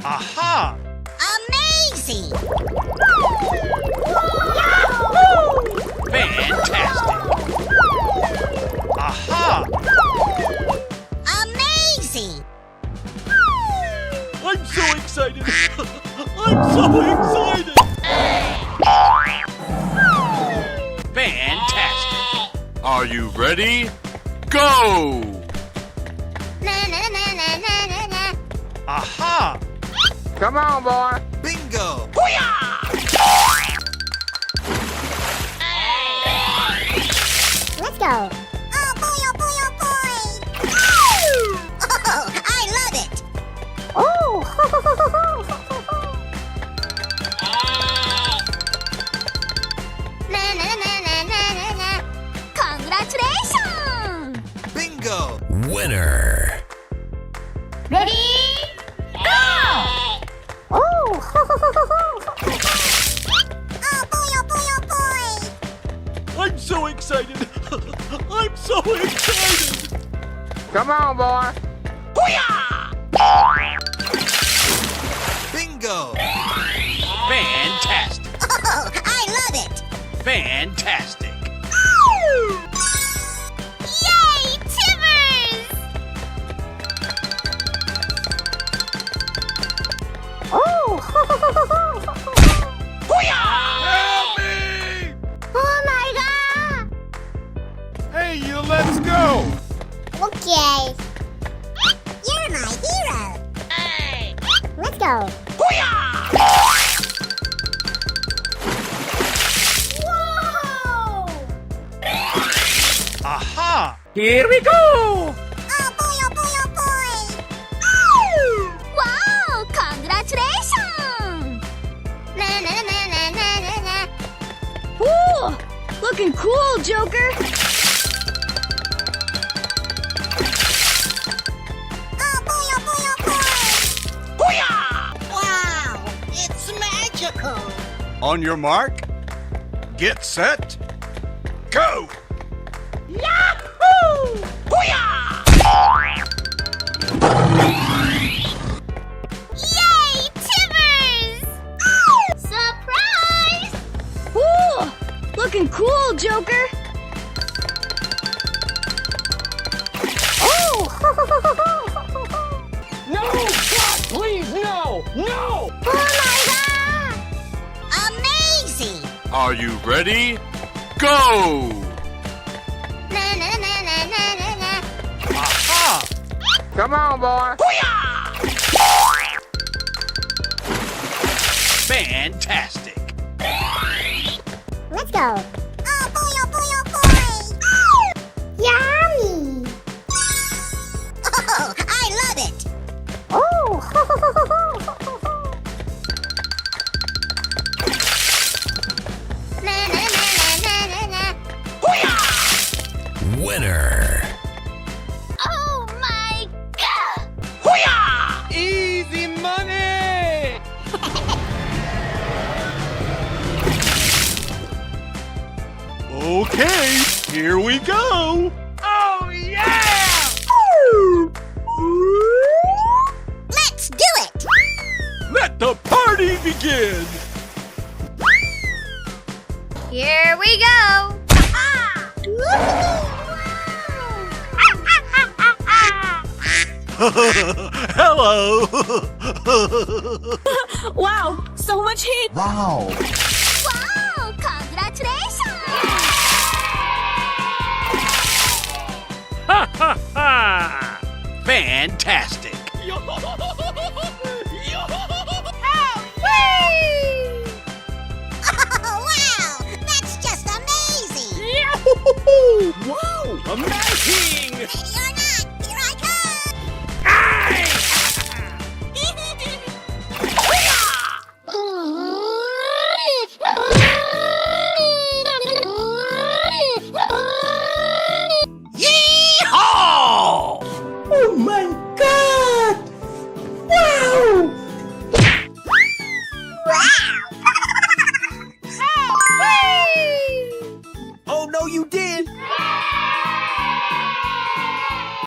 Aha! Amazing! Fantastic! Aha! Amazing! I'm so excited! I'm so excited! Fantastic! Are you ready? Go! Aha! Come on, boy. Bingo! Let's go! Oh boy, oh boy, oh boy! Oh, I love it! Oh! Congratulations! Bingo! Winner. Ready? Go! Oh! Oh boy, oh boy, oh boy! I'm so excited! I'm so excited! Come on, boy. Bingo! Fantastic! Oh, I love it! Fantastic! Yay, Timbers! Oh! Help me! Oh my god! Hey, you, let's go. Okay. You're my hero. Hey! Let's go. Whoa! Aha! Here we go. Oh boy, oh boy, oh boy! Wow! Congratulations! Ooh, looking cool, Joker. Oh boy, oh boy, oh boy! Wow! It's magical! On your mark, get set, go! Yahoo! Yay, Timbers! Surprise! Ooh, looking cool, Joker. Oh! No, God, please, no, no. Oh my god! Amazing! Are you ready? Go. Aha! Come on, boy. Fantastic! Let's go! Oh boy, oh boy, oh boy! Yummy! Oh, I love it! Oh! Winner. Oh my god! Easy money! Okay, here we go! Oh, yeah! Let's do it! Let the party begin! Here we go. Hello! Wow, so much heat. Wow! Wow! Congratulations! Ha ha ha! Fantastic! Oh wow! That's just amazing! Wow! Amazing!